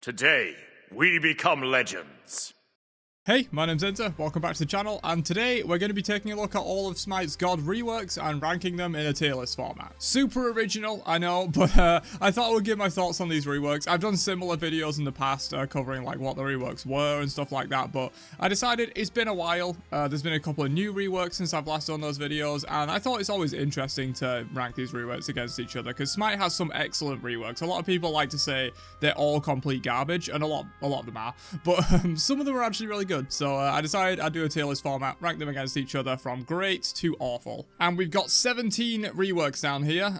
Today, we become legends. Hey, my name's Enter, welcome back to the channel, and today we're going to be taking a look at all of Smite's God reworks and ranking them in a tier list format. Super original, I know, but I thought I would give my thoughts on these reworks. I've done similar videos in the past covering like what the reworks were and stuff like that, but I decided it's been a while. There's been a couple of new reworks since I've last done those videos, and I thought it's always interesting to rank these reworks against each other, because Smite has some excellent reworks. A lot of people like to say they're all complete garbage, and a lot of them are, but some of them are actually really good. So I decided I'd do a tier list format, rank them against each other from great to awful. And we've got 17 reworks down here.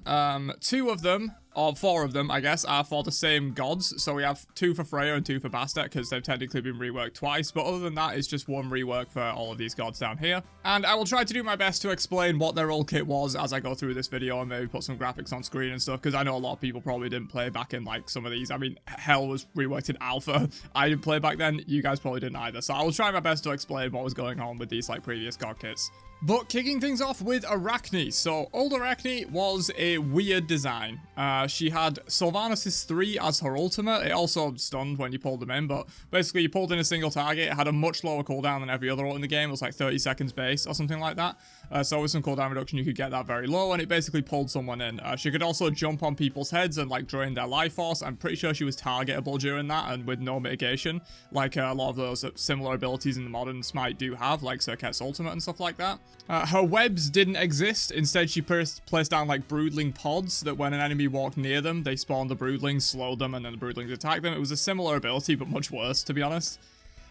2 of them, or 4 of them, I guess, are for the same gods. So we have 2 for Freya and 2 for Bastet, because they've technically been reworked twice. But other than that, it's just 1 rework for all of these gods down here. And I will try to do my best to explain what their old kit was as I go through this video, and maybe put some graphics on screen and stuff, because I know a lot of people probably didn't play back in like some of these. I mean, Hell was reworked in Alpha. I didn't play back then. You guys probably didn't either. So I will try my best to explain what was going on with these like previous god kits. But kicking things off with Arachne. So, old Arachne was a weird design. She had Sylvanas' 3 as her ultimate. It also stunned when you pulled them in, but basically you pulled in a single target. It had a much lower cooldown than every other ult in the game. It was like 30 seconds base or something like that. So with some cooldown reduction, you could get that very low, and it basically pulled someone in. She could also jump on people's heads and like drain their life force. I'm pretty sure she was targetable during that, and with no mitigation, like a lot of those similar abilities in the modern Smite do have, like Serket's ultimate and stuff like that. Her webs didn't exist. Instead, she placed down like broodling pods that when an enemy walked near them, they spawned the broodlings, slowed them, and then the broodlings attacked them. It was a similar ability, but much worse, to be honest.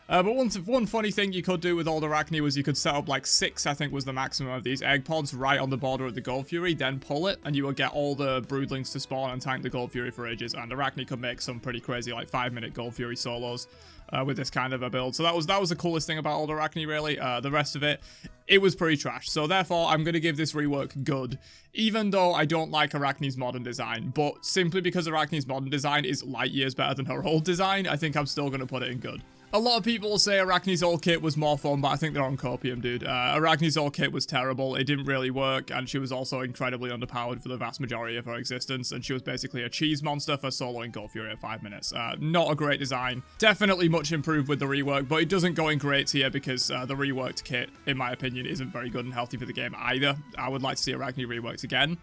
But one funny thing you could do with old Arachne was you could set up like 6, I think was the maximum of these egg pods right on the border of the Gold Fury, then pull it, and you would get all the broodlings to spawn and tank the Gold Fury for ages. And Arachne could make some pretty crazy like 5-minute Gold Fury solos with this kind of a build. So that was the coolest thing about old Arachne, really. The rest of it, it was pretty trash. So therefore, I'm going to give this rework good, even though I don't like Arachne's modern design. But simply because Arachne's modern design is light years better than her old design, I think I'm still going to put it in good. A lot of people will say Arachne's old kit was more fun, but I think they're on copium, dude. Arachne's old kit was terrible. It didn't really work, and she was also incredibly underpowered for the vast majority of her existence, and she was basically a cheese monster for soloing Gold Fury at 5 minutes. Not a great design. Definitely much improved with the rework, but it doesn't go in great tier because the reworked kit, in my opinion, isn't very good and healthy for the game either. I would like to see Arachne reworked again.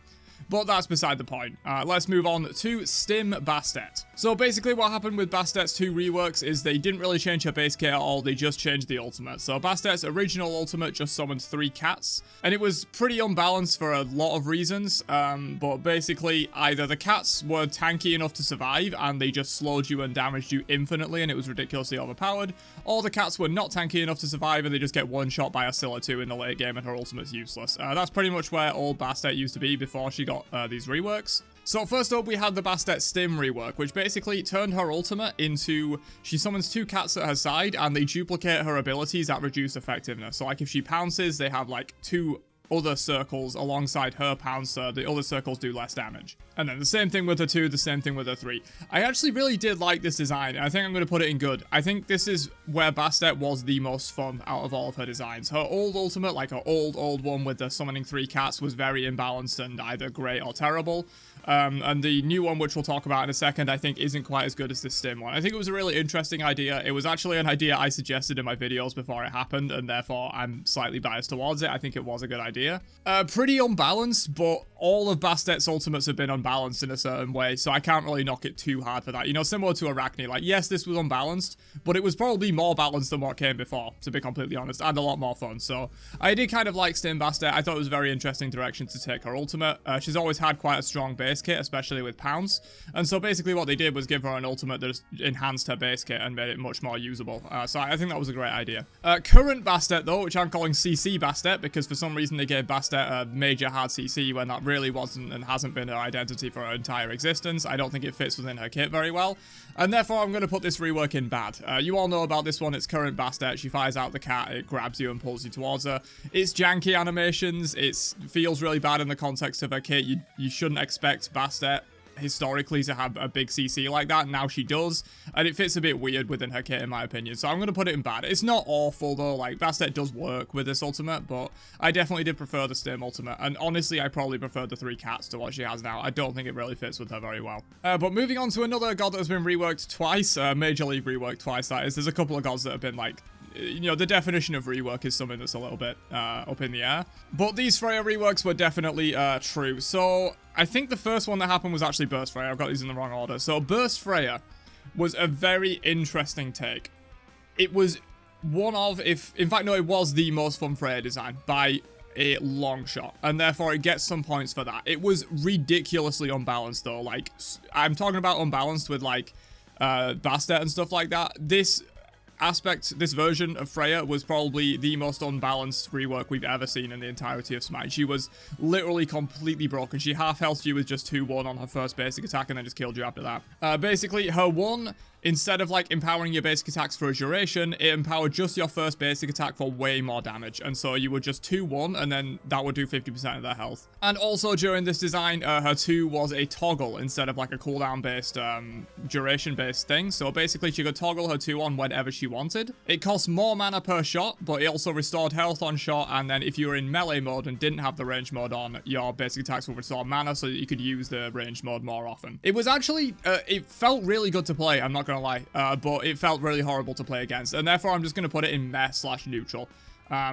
But that's beside the point. Let's move on to Stim Bastet. So basically what happened with Bastet's 2 reworks is they didn't really change her base kit at all, they just changed the ultimate. So Bastet's original ultimate just summoned 3 cats, and it was pretty unbalanced for a lot of reasons, but basically either the cats were tanky enough to survive and they just slowed you and damaged you infinitely and it was ridiculously overpowered, or the cats were not tanky enough to survive and they just get one shot by a Scylla 2 in the late game and her ultimate's useless. That's pretty much where old Bastet used to be before she got these reworks. So first up, we had the Bastet Stim rework, which basically turned her ultimate into, she summons 2 cats at her side, and they duplicate her abilities at reduced effectiveness. So like if she pounces, they have like 2 other circles alongside her pounce, so the other circles do less damage. And then the same thing with her 2, the same thing with her 3. I actually really did like this design, and I think I'm going to put it in good. I think this is where Bastet was the most fun out of all of her designs. Her old ultimate, like her old one with the summoning 3 cats, was very imbalanced and either great or terrible. And the new one, which we'll talk about in a second, I think isn't quite as good as this Stim one. I think it was a really interesting idea. It was actually an idea I suggested in my videos before it happened, and therefore I'm slightly biased towards it. I think it was a good idea. Pretty unbalanced, but all of Bastet's ultimates have been unbalanced in a certain way, so I can't really knock it too hard for that. You know, similar to Arachne, like, yes, this was unbalanced, but it was probably more balanced than what came before, to be completely honest, and a lot more fun. So I did kind of like Stim Bastet. I thought it was a very interesting direction to take her ultimate. She's always had quite a strong base kit, especially with pounce, and so basically what they did was give her an ultimate that enhanced her base kit and made it much more usable. So I think that was a great idea. Current Bastet though, which I'm calling CC Bastet, because for some reason they gave Bastet a major hard CC when that really wasn't and hasn't been her identity for her entire existence. I don't think it fits within her kit very well, and therefore I'm going to put this rework in bad. You all know about this one. It's current Bastet. She fires out the cat, it grabs you and pulls you towards her. It's janky animations, it feels really bad in the context of her kit. You shouldn't expect Bastet historically to have a big CC like that. Now she does, and it fits a bit weird within her kit in my opinion. So I'm going to put it in bad. It's not awful though, like Bastet does work with this ultimate, but I definitely did prefer the Stim ultimate. And honestly, I probably prefer the 3 cats to what she has now. I don't think it really fits with her very well. But moving on to another god that has been reworked twice, Major League reworked twice that is. There's a couple of gods that have been like, you know, the definition of rework is something that's a little bit up in the air. But these Freya reworks were definitely true. So I think the first one that happened was actually Burst Freya. I've got these in the wrong order. So Burst Freya was a very interesting take. It was one of, in fact, no, it was the most fun Freya design by a long shot, and therefore it gets some points for that. It was ridiculously unbalanced though. Like, I'm talking about unbalanced with like Bastet and stuff like that. This version of Freya was probably the most unbalanced rework we've ever seen in the entirety of Smite. She was literally completely broken. She half-healthed you with just 2-1 on her first basic attack and then just killed you after that. Basically, her 1, instead of like empowering your basic attacks for a duration, it empowered just your first basic attack for way more damage. And so you would just 2-1 and then that would do 50% of their health. And also during this design, her 2 was a toggle instead of like a cooldown based, duration based thing. So basically she could toggle her 2 on whenever she wanted. It cost more mana per shot, but it also restored health on shot. And then if you were in melee mode and didn't have the range mode on, your basic attacks would restore mana so that you could use the range mode more often. It was actually, it felt really good to play, I'm not gonna lie, but it felt really horrible to play against, and therefore I'm just going to put it in meh/neutral,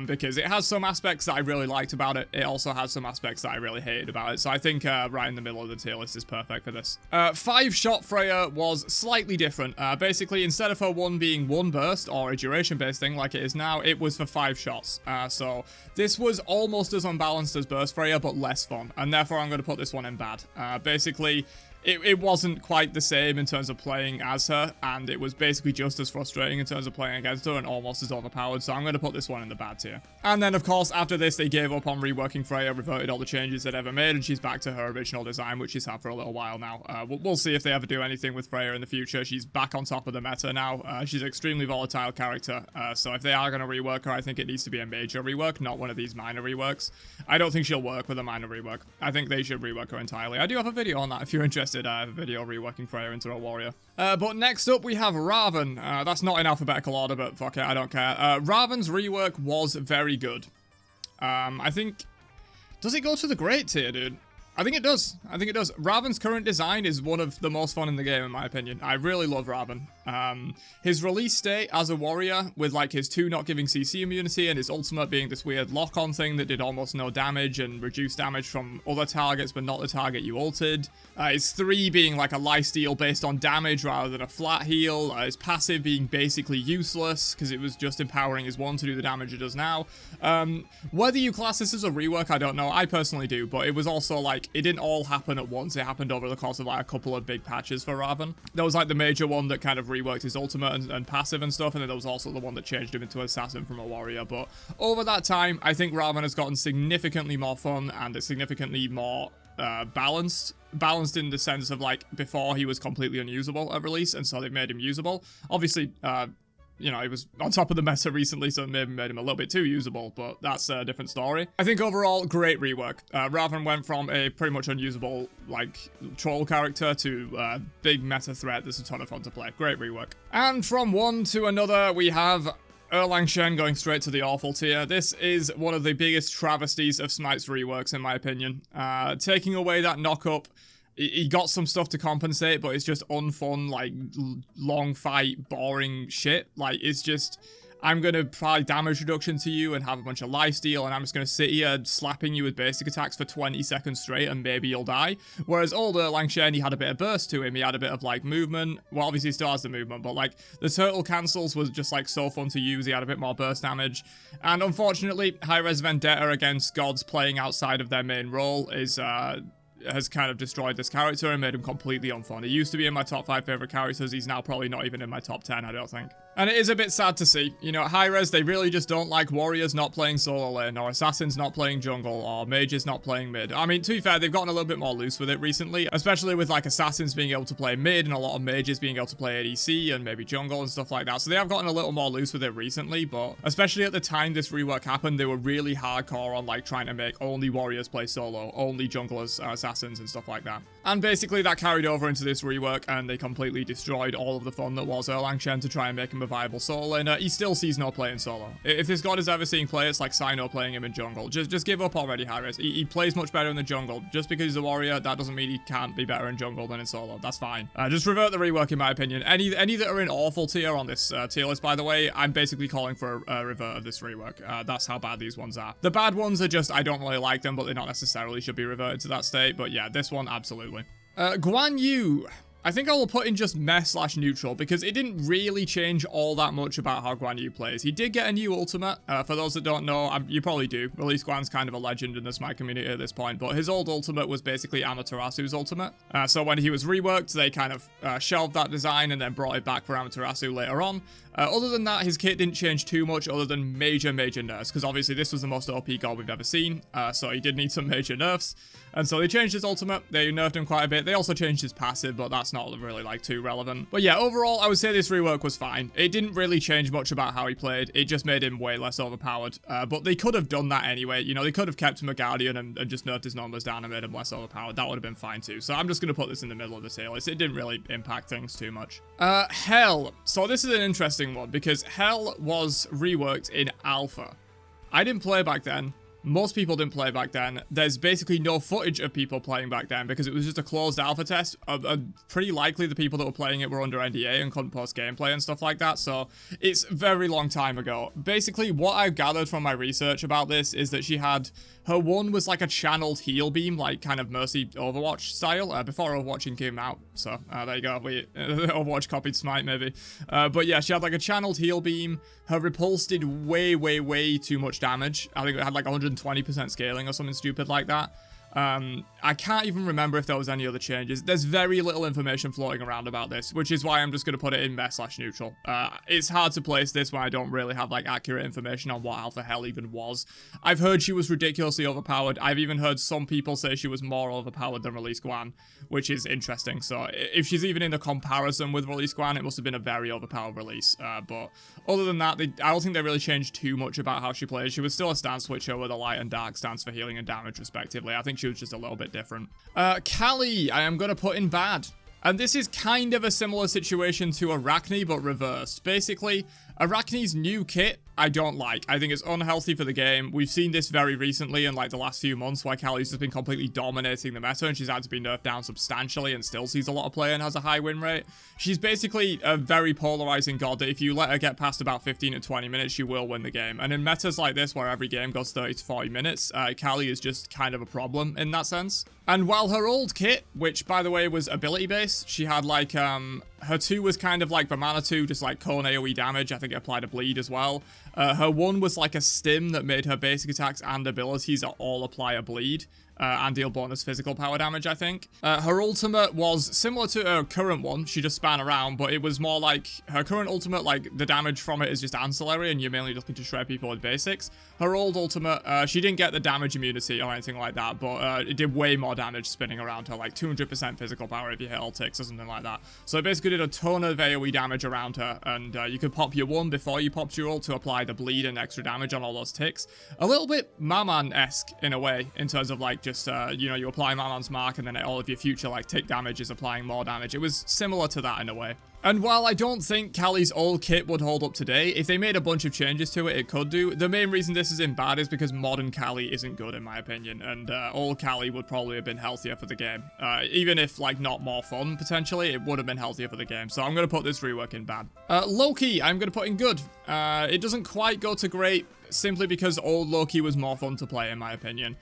because it has some aspects that I really liked about it. It also has some aspects that I really hated about it, so I think right in the middle of the tier list is perfect for this. 5-shot Freya was slightly different. Basically, instead of her 1 being 1 burst or a duration based thing like it is now, it was for 5 shots. So this was almost as unbalanced as Burst Freya, but less fun, and therefore I'm going to put this one in bad. Basically, it wasn't quite the same in terms of playing as her, and it was basically just as frustrating in terms of playing against her and almost as overpowered, so I'm going to put this one in the bad tier. And then, of course, after this, they gave up on reworking Freya, reverted all the changes they'd ever made, and she's back to her original design, which she's had for a little while now. We'll see if they ever do anything with Freya in the future. She's back on top of the meta now. She's an extremely volatile character, so if they are going to rework her, I think it needs to be a major rework, not one of these minor reworks. I don't think she'll work with a minor rework. I think they should rework her entirely. I do have a video on that if you're interested. I have a video reworking Freya into a warrior. But next up we have Raven. That's not in alphabetical order, but fuck it, I don't care. Raven's rework was very good. I think... Does it go to the great tier, dude? I think it does. I think it does. Raven's current design is one of the most fun in the game, in my opinion. I really love Raven. His release state as a warrior, with like his 2 not giving CC immunity and his ultimate being this weird lock-on thing that did almost no damage and reduced damage from other targets but not the target you ulted. His 3 being like a lifesteal based on damage rather than a flat heal. His passive being basically useless because it was just empowering his 1 to do the damage it does now. Whether you class this as a rework, I don't know. I personally do, but it was also like, it didn't all happen at once. It happened over the course of like a couple of big patches for Raven. There was like the major one that kind of reworked his ultimate and passive and stuff, and then there was also the one that changed him into an assassin from a warrior. But over that time, I think Raven has gotten significantly more fun and it's significantly more balanced in the sense of like before he was completely unusable at release, and so they've made him usable. Obviously, you know, he was on top of the meta recently, so it maybe made him a little bit too usable, but that's a different story. I think overall, great rework. Raven went from a pretty much unusable, like, troll character to a big meta threat that's a ton of fun to play. Great rework. And from one to another, we have Erlang Shen going straight to the awful tier. This is one of the biggest travesties of Smite's reworks, in my opinion. Taking away that knock-up, he got some stuff to compensate, but it's just unfun, like, long fight, boring shit. Like, it's just, I'm going to apply damage reduction to you and have a bunch of lifesteal, and I'm just going to sit here slapping you with basic attacks for 20 seconds straight, and maybe you'll die. Whereas old Erlang Shen, he had a bit of burst to him. He had a bit of, like, movement. Well, obviously he still has the movement, but, like, the turtle cancels was just, like, so fun to use. He had a bit more burst damage. And unfortunately, high-res Vendetta against gods playing outside of their main role has kind of destroyed this character and made him completely unfun. He used to be in my top 5 favorite characters. He's now probably not even in my top 10, I don't think. And it is a bit sad to see. You know, at high-res, they really just don't like warriors not playing solo lane, or assassins not playing jungle, or mages not playing mid. I mean, to be fair, they've gotten a little bit more loose with it recently, especially with, like, assassins being able to play mid, and a lot of mages being able to play ADC, and maybe jungle and stuff like that. So they have gotten a little more loose with it recently, but especially at the time this rework happened, they were really hardcore on, like, trying to make only warriors play solo, only junglers are assassins, and stuff like that. And basically that carried over into this rework, and they completely destroyed all of the fun that was Erlang Shen to try and make him a viable solo laner. He still sees no play in solo. If this god is ever seeing play, it's like Sino playing him in jungle. Just give up already, Harris. He plays much better in the jungle. Just because he's a warrior, that doesn't mean he can't be better in jungle than in solo. That's fine. Just revert the rework, in my opinion. Any that are in awful tier on this tier list, by the way, I'm basically calling for a revert of this rework. That's how bad these ones are. The bad ones are just, I don't really like them, but they not necessarily should be reverted to that state. But yeah, this one, absolutely. Guan Yu. I think I will put in just meh/neutral because it didn't really change all that much about how Guan Yu plays. He did get a new ultimate. For those that don't know, you probably do. Release Guan's kind of a legend in the Smite community at this point, but his old ultimate was basically Amaterasu's ultimate. So when he was reworked, they kind of shelved that design and then brought it back for Amaterasu later on. Other than that, his kit didn't change too much other than major nerfs, because obviously this was the most OP god we've ever seen, so he did need some major nerfs. And so they changed his ultimate, they nerfed him quite a bit. They also changed his passive, but that's not really like too relevant. But yeah, overall, I would say this rework was fine. It didn't really change much about how he played. It just made him way less overpowered. But they could have done that anyway. You know, they could have kept him a Guardian and just nerfed his numbers down and made him less overpowered. That would have been fine too. So I'm just going to put this in the middle of the tier list. It didn't really impact things too much. Hell. So this is an interesting one because Hell was reworked in alpha. I didn't play back then. Most people didn't play back then. There's basically no footage of people playing back then because it was just a closed alpha test. Pretty likely the people that were playing it were under NDA and couldn't post gameplay and stuff like that, so it's a very long time ago. Basically, what I've gathered from my research about this is that she had... Her one was like a channeled heal beam, like kind of Mercy Overwatch style, before Overwatch came out. So, there you go. Overwatch copied Smite, maybe. But yeah, she had like a channeled heal beam. Her repulse did way too much damage. I think it had like 120% scaling or something stupid like that. I can't even remember if there was any other changes. There's very little information floating around about this, which is why I'm just going to put it in meh/neutral. It's hard to place this when I don't really have like accurate information on what Alpha Hell even was. I've heard she was ridiculously overpowered. I've even heard some people say she was more overpowered than Release Guan, which is interesting. So if she's even in the comparison with Release Guan, it must have been a very overpowered release. But other than that, I don't think they really changed too much about how she plays. She was still a stance switcher with a light and dark stance for healing and damage respectively. I think she was just a little bit different. Kali, I am going to put in bad. And this is kind of a similar situation to Arachne, but reversed. Basically, Arachne's new kit, I don't like. I think it's unhealthy for the game. We've seen this very recently in like the last few months where Kali's just been completely dominating the meta and she's had to be nerfed down substantially and still sees a lot of play and has a high win rate. She's basically a very polarizing god that if you let her get past about 15 to 20 minutes, she will win the game. And in metas like this where every game goes 30 to 40 minutes, Kali is just kind of a problem in that sense. And while her old kit, which by the way was ability based, she had like, her 2 was kind of like the mana 2, just like cone AoE damage. I think it applied a bleed as well. Her 1 was like a stim that made her basic attacks and abilities all apply a bleed. And deal bonus physical power damage, I think. Her ultimate was similar to her current one. She just span around, but it was more like her current ultimate, like the damage from it is just ancillary and you're mainly looking to shred people with basics. Her old ultimate, she didn't get the damage immunity or anything like that, but it did way more damage spinning around her, like 200% physical power if you hit all ticks or something like that. So it basically did a ton of AoE damage around her, and you could pop your 1 before you popped your ult to apply the bleed and extra damage on all those ticks. A little bit Maman-esque in a way, in terms of like just you know, you apply Maman's mark and then all of your future like tick damage is applying more damage. It was similar to that in a way. And while I don't think Kali's old kit would hold up today, if they made a bunch of changes to it, it could do. The main reason this is in bad is because modern Kali isn't good in my opinion, and old Kali would probably have been healthier for the game. Even if like not more fun potentially, it would have been healthier for the game. So I'm going to put this rework in bad. Loki, I'm going to put in good. It doesn't quite go to great simply because old Loki was more fun to play in my opinion.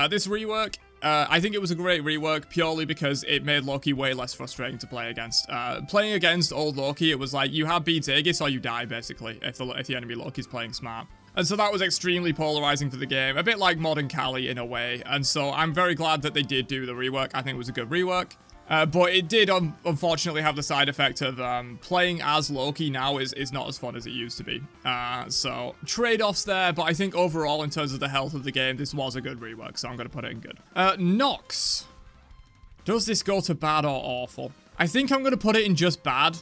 This rework, I think it was a great rework purely because it made Loki way less frustrating to play against. Playing against old Loki, it was like you have beat Aegis or you die basically if the enemy Loki's playing smart. And so that was extremely polarizing for the game, a bit like modern Kali in a way. And so I'm very glad that they did do the rework. I think it was a good rework. But it did unfortunately have the side effect of playing as Loki now is not as fun as it used to be. So trade-offs there, but I think overall in terms of the health of the game, this was a good rework, so I'm going to put it in good. Nox. Does this go to bad or awful? I think I'm going to put it in just bad.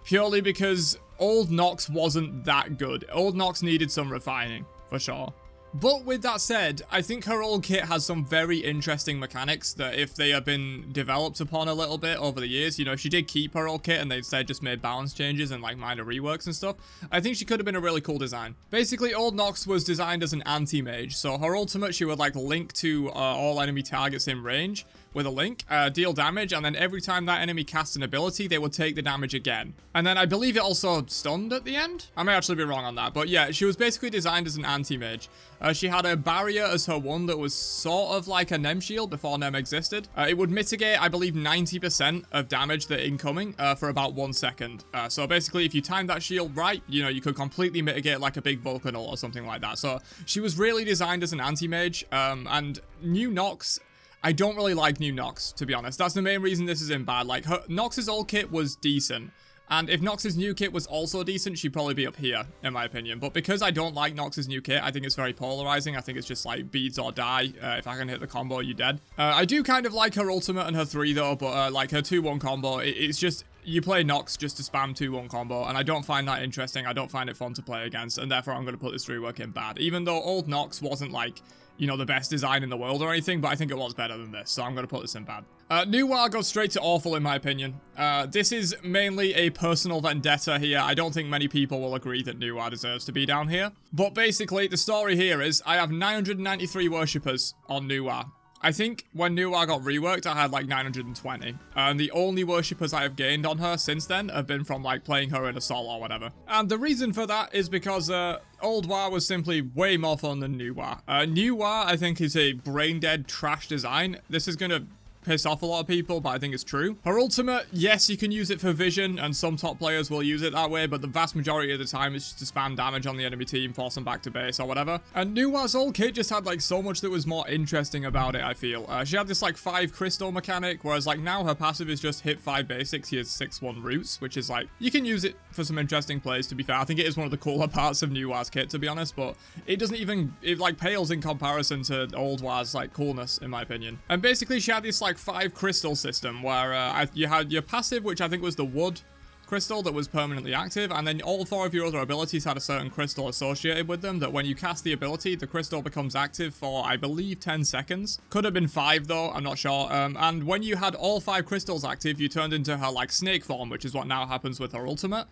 Purely because old Nox wasn't that good. Old Nox needed some refining, for sure. But with that said, I think her old kit has some very interesting mechanics that if they have been developed upon a little bit over the years, you know, if she did keep her old kit and they instead just made balance changes and like minor reworks and stuff, I think she could have been a really cool design. Basically, old Nox was designed as an anti-mage, so her ultimate, she would like link to all enemy targets in range with a link, deal damage, and then every time that enemy casts an ability, they will take the damage again. And then I believe it also stunned at the end? I may actually be wrong on that, but yeah, she was basically designed as an anti-mage. She had a barrier as her one that was sort of like a Nem shield before Nem existed. It would mitigate, I believe, 90% of damage that incoming for about 1 second. So basically, if you timed that shield right, you know, you could completely mitigate like a big Vulcanal or something like that. So she was really designed as an anti-mage, and new Nox, I don't really like new Nox, to be honest. That's the main reason this is in bad. Like, Nox's old kit was decent. And if Nox's new kit was also decent, she'd probably be up here, in my opinion. But because I don't like Nox's new kit, I think it's very polarizing. I think it's just like beads or die. If I can hit the combo, you're dead. I do kind of like her ultimate and her 3 though, but like her 2-1 combo, it's just, you play Nox just to spam 2-1 combo, and I don't find that interesting. I don't find it fun to play against, and therefore I'm going to put this rework in bad. Even though old Nox wasn't like, you know, the best design in the world or anything, but I think it was better than this, so I'm going to put this in bad. New waaay goes straight to awful in my opinion. This is mainly a personal vendetta here. I don't think many people will agree that new waaay deserves to be down here. But basically, the story here is I have 993 worshippers on new waaay. I think when new waaay got reworked, I had like 920. And the only worshippers I have gained on her since then have been from like playing her in Assault or whatever. And the reason for that is because old waaay was simply way more fun than new waaay. New waaay, I think, is a brain-dead trash design. This is gonna piss off a lot of people, but I think it's true. Her ultimate, yes, you can use it for vision, and some top players will use it that way, but the vast majority of the time it's just to spam damage on the enemy team, force them back to base or whatever. And new waay's old kit just had like so much that was more interesting about it, I feel. She had this like 5 crystal mechanic, whereas like now her passive is just hit 5 basics, he has 6-1 roots, which is like, you can use it for some interesting plays, to be fair. I think it is one of the cooler parts of new waay's kit, to be honest, but it doesn't even, it like pales in comparison to old waay's like coolness, in my opinion. And basically she had this like 5 crystal system where you had your passive, which I think was the wood crystal that was permanently active, and then all 4 of your other abilities had a certain crystal associated with them that when you cast the ability, the crystal becomes active for, I believe, 10 seconds. Could have been 5 though, I'm not sure. And when you had all 5 crystals active, you turned into her like snake form, which is what now happens with her ultimate.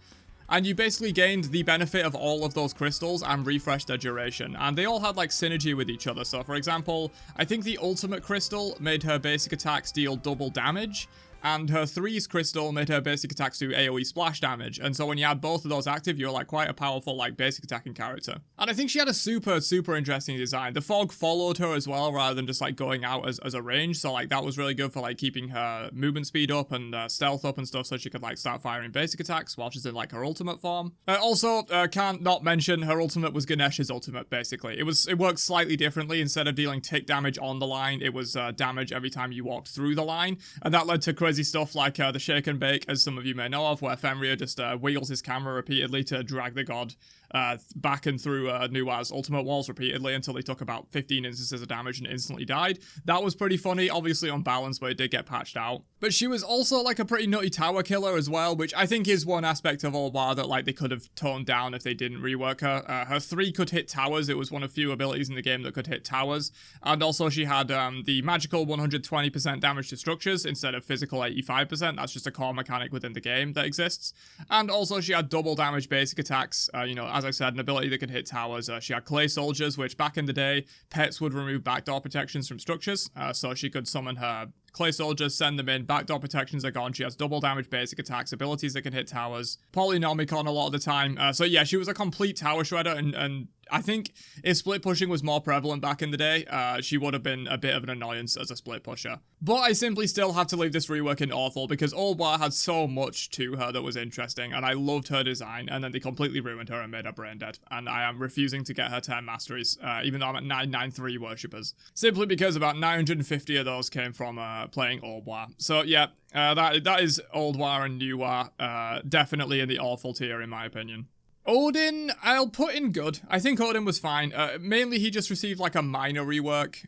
And you basically gained the benefit of all of those crystals and refreshed their duration. And they all had like synergy with each other. So for example, I think the ultimate crystal made her basic attacks deal double damage. And her 3's crystal made her basic attacks do AoE splash damage. And so when you had both of those active, you're like quite a powerful like basic attacking character. And I think she had a super interesting design. The fog followed her as well, rather than just like going out as a range. So like that was really good for like keeping her movement speed up and stealth up and stuff, so she could like start firing basic attacks while she's in like her ultimate form. Also, can't not mention her ultimate was Ganesh's ultimate, basically. It worked slightly differently. Instead of dealing tick damage on the line, it was damage every time you walked through the line. And that led to crazy stuff like the shake and bake, as some of you may know of, where Fenrir just wheels his camera repeatedly to drag the god back and through new waay's ultimate walls repeatedly until he took about 15 instances of damage and instantly died. That was pretty funny, obviously unbalanced, but it did get patched out. But she was also like a pretty nutty tower killer as well, which I think is one aspect of old waaay that like they could have toned down if they didn't rework her. Her 3 could hit towers. It was one of few abilities in the game that could hit towers. And also she had the magical 120% damage to structures instead of physical 85%. That's just a core mechanic within the game that exists. And also she had double damage basic attacks, you know, as I said, an ability that could hit towers. She had clay soldiers, which back in the day, pets would remove backdoor protections from structures, so she could summon her clay soldiers, send them in, backdoor protections are gone, she has double damage basic attacks, abilities that can hit towers, polynomicon a lot of the time, so yeah, she was a complete tower shredder, and I think if split pushing was more prevalent back in the day, she would have been a bit of an annoyance as a split pusher. But I simply still have to leave this rework in awful, because old waaay had so much to her that was interesting, and I loved her design, and then they completely ruined her and made her brain dead, and I am refusing to get her 10 masteries, even though I'm at 993 worshippers, simply because about 950 of those came from playing old waaay. So yeah, that is old waaay and new waaay, definitely in the awful tier in my opinion. Odin, I'll put in good. I think Odin was fine. Mainly he just received like a minor rework.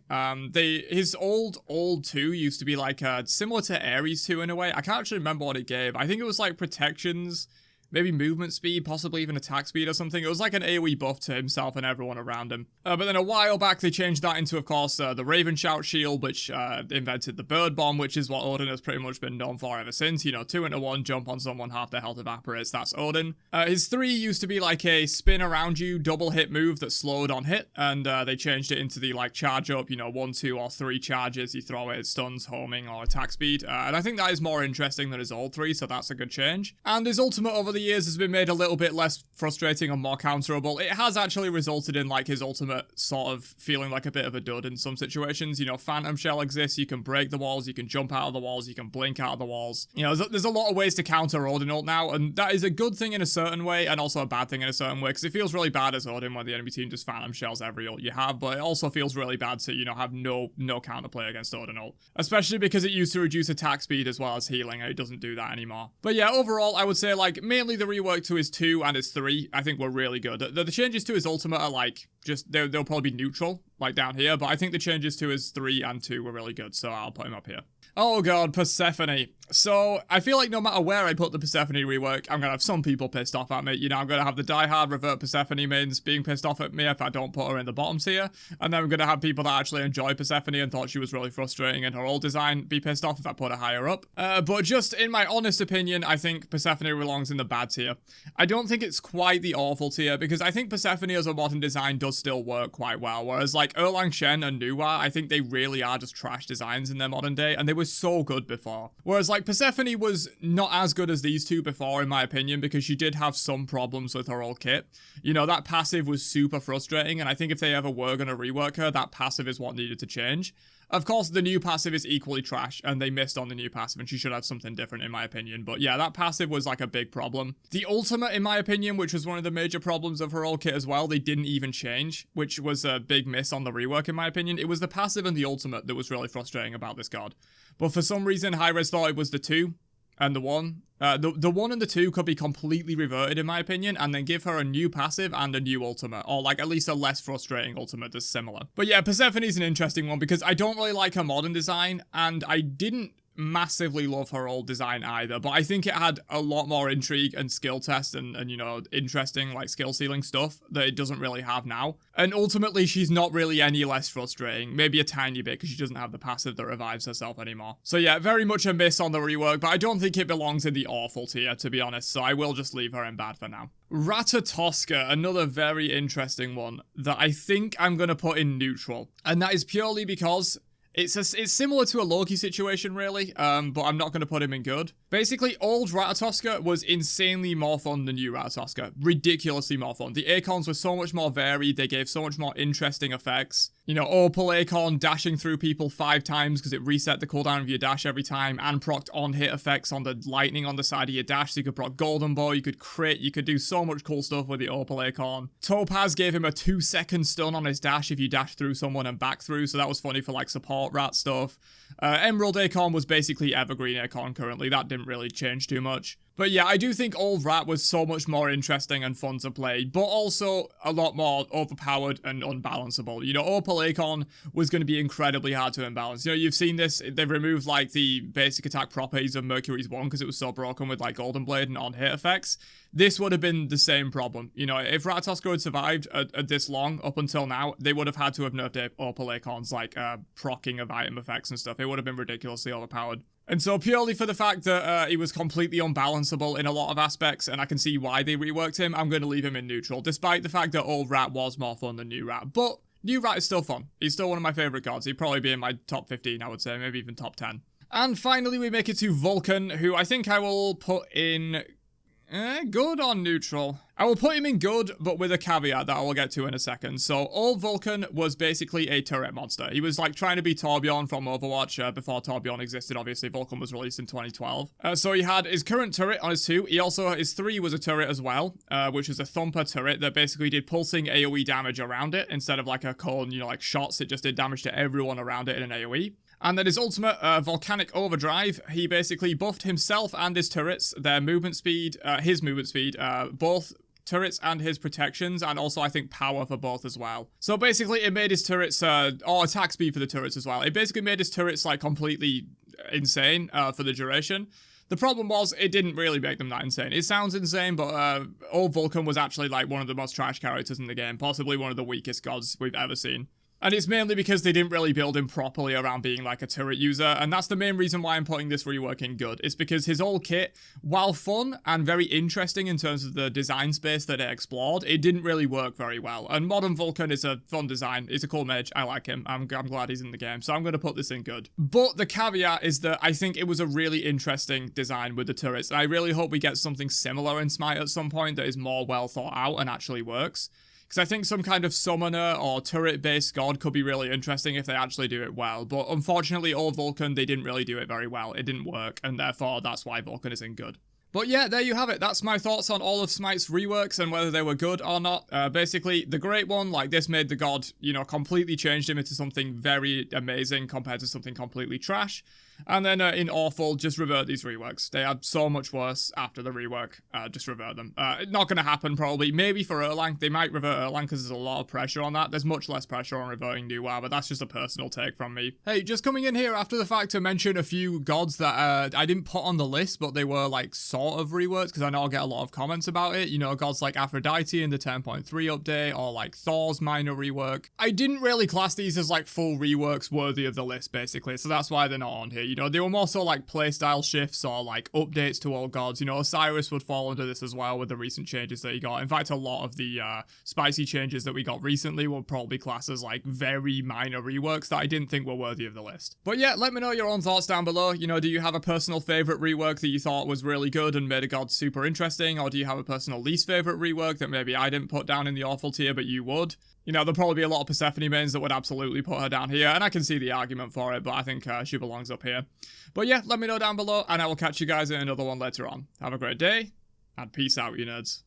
His old 2 used to be like similar to Ares 2 in a way. I can't actually remember what it gave. I think it was like protections maybe movement speed, possibly even attack speed or something. It was like an AoE buff to himself and everyone around him. But then a while back, they changed that into, of course, the Raven Shout shield, which invented the Bird Bomb, which is what Odin has pretty much been known for ever since. You know, 2-into-1, jump on someone, half their health evaporates, that's Odin. His 3 used to be like a spin around you, double hit move that slowed on hit, and they changed it into the like charge up, you know, 1, 2, or 3 charges, you throw it, stuns, homing, or attack speed. And I think that is more interesting than his old 3, so that's a good change. And his ultimate over the years has been made a little bit less frustrating and more counterable. It has actually resulted in like his ultimate sort of feeling like a bit of a dud in some situations. You know, Phantom Shell exists, you can break the walls, you can jump out of the walls, you can blink out of the walls. You know, there's a lot of ways to counter Odin ult now, and that is a good thing in a certain way and also a bad thing in a certain way, because it feels really bad as Odin when the enemy team just Phantom Shells every ult you have, but it also feels really bad to, you know, have no counterplay against Odin ult. Especially because it used to reduce attack speed as well as healing, and it doesn't do that anymore. But yeah, overall, I would say like mainly the rework to his 2 and his 3, I think were really good. The changes to his ultimate are like, just, they'll probably be neutral, like down here, but I think the changes to his 3 and 2 were really good, so I'll put him up here. Oh god, Persephone. So, I feel like no matter where I put the Persephone rework, I'm gonna have some people pissed off at me. You know, I'm gonna have the diehard revert Persephone mains being pissed off at me if I don't put her in the bottom tier, and then I'm gonna have people that actually enjoy Persephone and thought she was really frustrating in her old design be pissed off if I put her higher up. But just in my honest opinion, I think Persephone belongs in the bad tier. I don't think it's quite the awful tier, because I think Persephone as a modern design does still work quite well, whereas like Erlang Shen and Nuwa, I think they really are just trash designs in their modern day, and they were so good before. Whereas like Persephone was not as good as these two before, in my opinion, because she did have some problems with her old kit. You know, that passive was super frustrating, and I think if they ever were going to rework her, that passive is what needed to change. Of course, the new passive is equally trash, and they missed on the new passive, and she should have something different, in my opinion. But yeah, that passive was like a big problem. The ultimate, in my opinion, which was one of the major problems of her old kit as well, they didn't even change, which was a big miss on the rework, in my opinion. It was the passive and the ultimate that was really frustrating about this god. But for some reason, Hi-Rez thought it was the 2 and the 1. The 1 and the 2 could be completely reverted, in my opinion, and then give her a new passive and a new ultimate, or like at least a less frustrating ultimate that's similar. But yeah, Persephone is an interesting one because I don't really like her modern design, and I didn't massively love her old design either, but I think it had a lot more intrigue and skill test and you know, interesting like skill ceiling stuff that it doesn't really have now. And ultimately, she's not really any less frustrating, maybe a tiny bit because she doesn't have the passive that revives herself anymore. So yeah, very much a miss on the rework, but I don't think it belongs in the awful tier, to be honest, so I will just leave her in bad for now. Ratatosca, another very interesting one that I think I'm going to put in neutral, and that is purely because it's similar to a Loki situation, really, but I'm not going to put him in good. Basically, old Ratatosca was insanely more fun than new Ratatosca. Ridiculously more fun. The Acorns were so much more varied, they gave so much more interesting effects. You know, Opal Acorn dashing through people 5 times because it reset the cooldown of your dash every time, and procced on-hit effects on the lightning on the side of your dash, so you could proc Golden Bow, you could crit, you could do so much cool stuff with the Opal Acorn. Topaz gave him a 2-second stun on his dash if you dash through someone and back through, so that was funny for like support rat stuff. Emerald Acorn was basically Evergreen Acorn currently, that didn't really change too much. But yeah, I do think Old Rat was so much more interesting and fun to play, but also a lot more overpowered and unbalanceable. You know, Opal Acorn was going to be incredibly hard to imbalance. You know, you've seen this, they've removed like the basic attack properties of Mercury's 1 because it was so broken with like Golden Blade and on-hit effects. This would have been the same problem. You know, if Ratatosca had survived at this long up until now, they would have had to have nerfed Opal Acorn's like proccing of item effects and stuff. It would have been ridiculously overpowered. And so purely for the fact that he was completely unbalanceable in a lot of aspects, and I can see why they reworked him, I'm going to leave him in neutral, despite the fact that Old Rat was more fun than New Rat. But New Rat is still fun. He's still one of my favourite gods. He'd probably be in my top 15, I would say, maybe even top 10. And finally, we make it to Vulcan, who I think I will put in good or neutral. I will put him in good, but with a caveat that I will get to in a second. So, old Vulcan was basically a turret monster. He was like trying to be Torbjorn from Overwatch before Torbjorn existed. Obviously, Vulcan was released in 2012. So he had his current turret on his 2. He also, his 3 was a turret as well, which was a thumper turret that basically did pulsing AoE damage around it instead of like a cone, you know, like shots. It just did damage to everyone around it in an AoE. And then his ultimate, Volcanic Overdrive, he basically buffed himself and his turrets, their movement speed, his movement speed, both turrets and his protections, and also I think power for both as well. So basically it made his turrets, or attack speed for the turrets as well. It basically made his turrets like completely insane for the duration. The problem was, it didn't really make them that insane. It sounds insane, but old Vulcan was actually like one of the most trash characters in the game, possibly one of the weakest gods we've ever seen. And it's mainly because they didn't really build him properly around being like a turret user, and that's the main reason why I'm putting this rework in good. It's because his old kit, while fun and very interesting in terms of the design space that it explored, it didn't really work very well. And modern Vulcan is a fun design. He's a cool mage. I like him. I'm glad he's in the game, so I'm going to put this in good. But the caveat is that I think it was a really interesting design with the turrets, and I really hope we get something similar in Smite at some point that is more well thought out and actually works. Because I think some kind of summoner or turret-based god could be really interesting if they actually do it well. But unfortunately, old Vulcan, they didn't really do it very well. It didn't work, and therefore that's why Vulcan is in good. But yeah, there you have it. That's my thoughts on all of Smite's reworks and whether they were good or not. Basically, the great one, like this made the god, you know, completely changed him into something very amazing compared to something completely trash. And then in awful, just revert these reworks. They are so much worse after the rework. Just revert them. Not going to happen, probably. Maybe for Erlang. They might revert Erlang because there's a lot of pressure on that. There's much less pressure on reverting new WoW, but that's just a personal take from me. Hey, just coming in here after the fact to mention a few gods that I didn't put on the list, but they were like sort of reworks, because I know I'll get a lot of comments about it. You know, gods like Aphrodite in the 10.3 update, or like Thor's minor rework. I didn't really class these as like full reworks worthy of the list, basically, so that's why they're not on here. You know, they were more so like playstyle shifts or like updates to all gods. You know, Osiris would fall under this as well with the recent changes that he got. In fact, a lot of the spicy changes that we got recently will probably class as like very minor reworks that I didn't think were worthy of the list. But yeah, let me know your own thoughts down below. You know, do you have a personal favorite rework that you thought was really good and made a god super interesting? Or do you have a personal least favorite rework that maybe I didn't put down in the awful tier, but you would? You know, there'll probably be a lot of Persephone mains that would absolutely put her down here, and I can see the argument for it, but I think she belongs up here. But yeah, let me know down below, and I will catch you guys in another one later on. Have a great day, and peace out, you nerds.